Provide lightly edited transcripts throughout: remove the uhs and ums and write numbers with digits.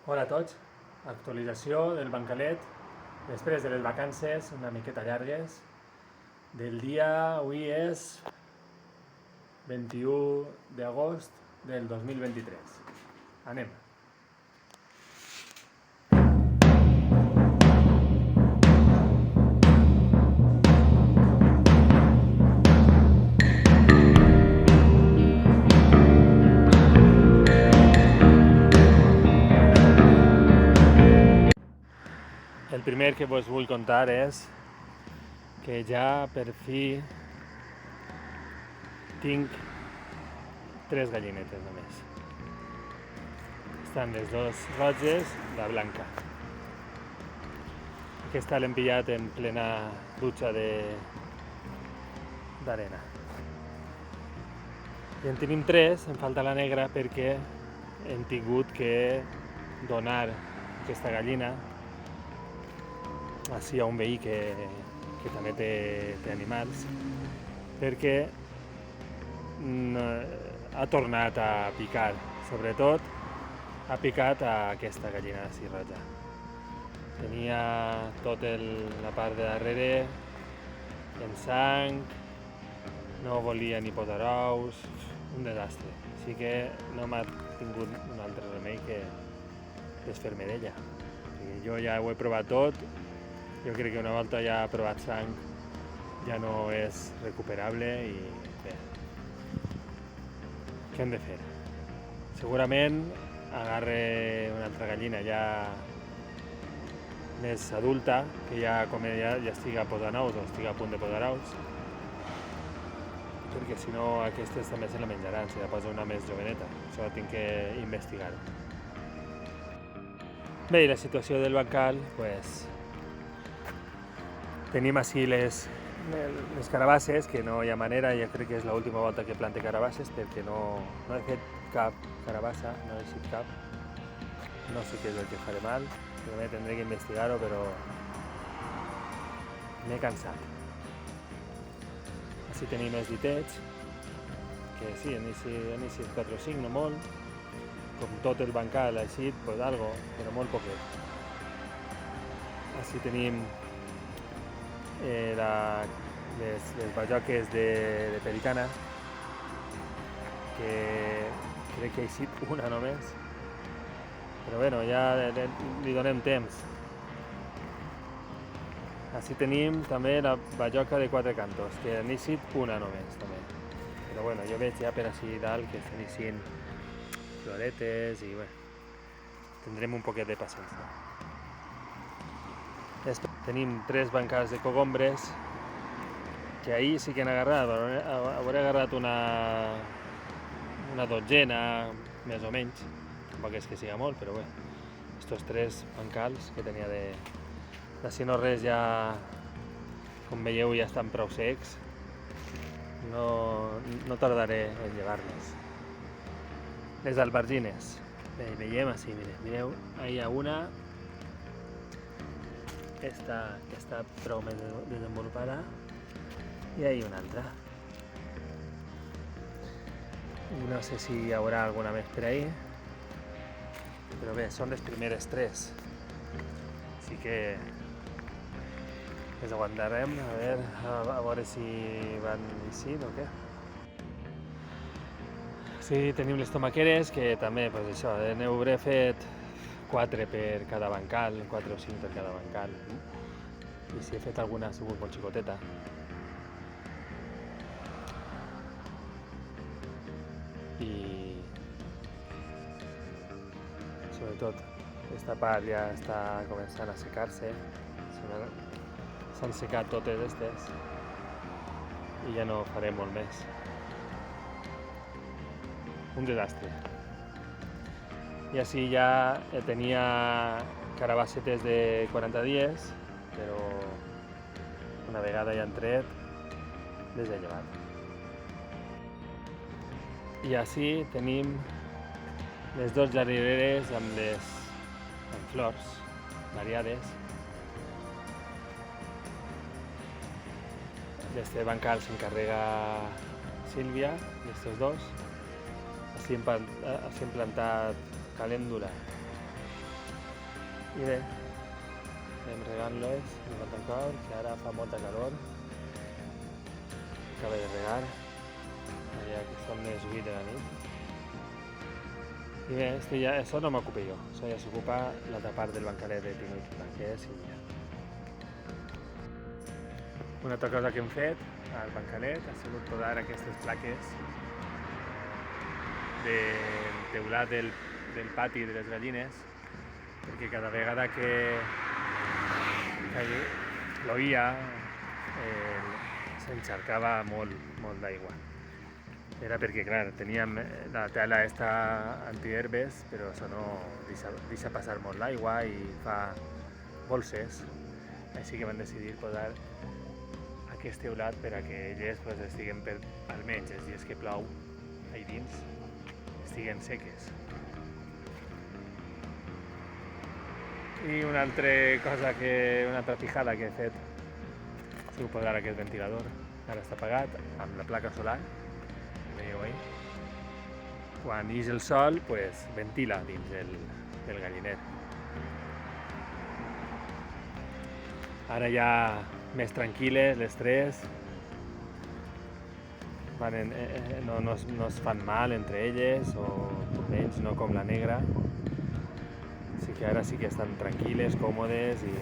Hola a tots, actualització del bancalet després de les vacances una miqueta llargues del dia, avui és 21 d'agost del 2023. Anem. El primer que vos vull contar és que ja per fi tinc 3 gallinetes només. Estan les dos roges, la blanca. Aquesta l'hem pillat en plena dutxa d'arena. I en tenim 3, em falta la negra perquè hem tingut que donar aquesta gallina així a un veí que també té animals, perquè ha tornat a picar, sobretot ha picat a aquesta gallina així roja. Tenia tota la part de darrere en sang, no volia ni posar ous, un desastre. Així que no m'ha tingut un altre remei que desfer-me d'ella. Jo ja ho he provat tot. Jo crec que una volta ja provat sang ja no és recuperable i bé, què hem de fer? Segurament agarre una altra gallina ja més adulta, que ja estiga posant ous o estiga a punt de posar ous, perquè si no aquestes també se la menjaran, si la posa una més joveneta. Això tinc que investigar-ho. Bé, i la situació del bancal, pues, tenim així les carabasses, que no hi ha manera, ja crec que és l'última volta que plante carabasses perquè no he fet cap carabassa, no he eixit cap. No sé què és el que faré mal, també tindré que investigar-ho, però m'he cansat. Així tenim els ditets, que sí, han eixit 4 o 5, no molt. Com tot el bancal ha eixit, pues algo, però molt poquet. Així tenim les bajoques de pericana, que crec que ha eixit una només, però bueno, ja li donem temps. Així tenim també la bajoca de 4 cantos, que han eixit una només també, però bueno, jo veig ja per així dalt que estan eixint floretes i bé, tindrem un poquet de paciència. Després tenim 3 bancals de cogombres, que ahir sí que han agarrat, hauré agarrat una dotzena, més o menys, tampoc és que siga molt, però bé, estos 3 bancals que tenia d'ací no res ja, com veieu, ja estan prou secs, no tardaré en llevar-les. Les albergines, bé, veiem així, mireu, ahí hi ha una, està prou més desenvolupada, i ahí una altra. I no sé si hi haurà alguna més per ahí, però bé, són les primeres 3, així que les aguantarem a veure si van així o què. Sí, tenim les tomaqueres, que també, pues això, n'hauré fet 4 per cada bancal, 4 o 5 per cada bancal. I si he fet alguna ha sigut molt xicoteta. I sobretot aquesta part ja està començant a secar-se. S'han secat totes aquestes i ja no faré molt més. Un desastre. I així ja tenia carabassetes de 40 dies, però una vegada ja han tret, les he llevat. I així tenim les 2 jardineres amb flors variades. D'este bancal s'encarrega Sílvia, d'estos 2. Així hem plantat calèndula I bé, anem regant-les un altre cop, que ara fa molta calor. Acaba de regar, ja que són les 8 de la nit. I bé, això no m'ocupa jo, això ja s'ocupa l'altra part del bancalet de Pinut, que és Sílvia. Una altra cosa que hem fet al bancalet ha sigut podar aquestes plaques del teulat del pati de les gallines, perquè cada vegada que plovia s'encharcava molt d'aigua. Era perquè, clar, teníem la tela antiherbes, però això no deixa passar molt l'aigua i fa bolses. Així que vam decidir posar aquest teulat per a que elles estiguen, almenys els dies que plou allà dins, estiguen seques. I una altra pijada que he fet ha sigut posar aquest ventilador. Ara està apagat amb la placa solar. Veieu ahí? Quan ix el sol, ventila dins del galliner. Ara ja més tranquil·les les tres, no es fan mal entre elles, o almenys no com la negra. Així que ara sí que estan tranquil·les, còmodes i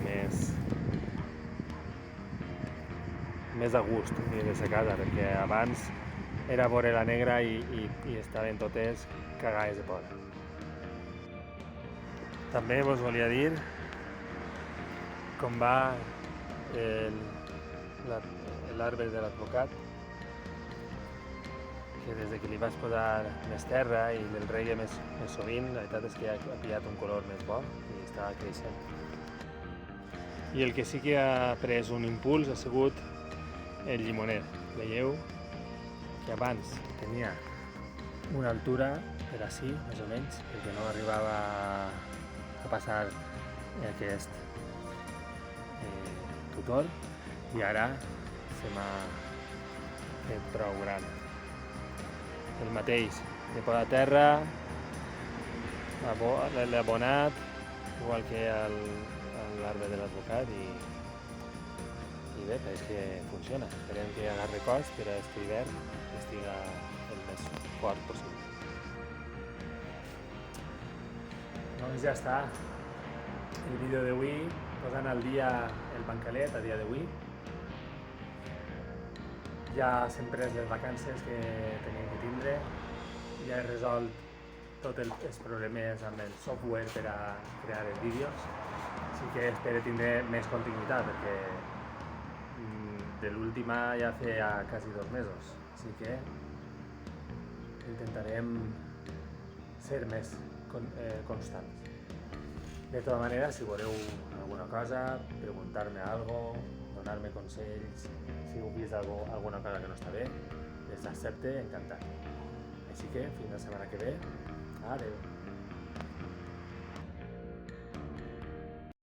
més a gust dins de sa casa, perquè abans era veure la negra i estaven totes cagades de por. També vos volia dir com va l'arbre de l'advocat, que des que li vaig posar més terra i el regue més sovint, la veritat és que ha pillat un color més bo i està creixent. I el que sí que ha pres un impuls ha sigut el llimoner. Veieu que abans tenia una altura per ací, més o menys, perquè no arribava a passar aquest tutor, i ara se m'ha fet prou gran. El mateix, de por a terra, l'he abonat, igual que l'arbre de l'advocat, i bé, pareix que funciona. Esperem que agarri cos per a aquest hivern i estiga el més fort possible. Doncs ja està. El vídeo d'avui, posant al dia el bancalet a dia d'avui. Ja s'han pres les vacances que teníem que tindre, ja he resolt tots els problemes amb el software per a crear els vídeos, així que espero tindre més continuïtat, perquè de l'última ja feia quasi 2 mesos, així que intentarem ser més constants. De tota manera, si voleu alguna cosa, preguntar-me alguna cosa, donar-me consells, si heu vist alguna cosa que no està bé, les accepte encantat. Així que fins la setmana que ve, adeu.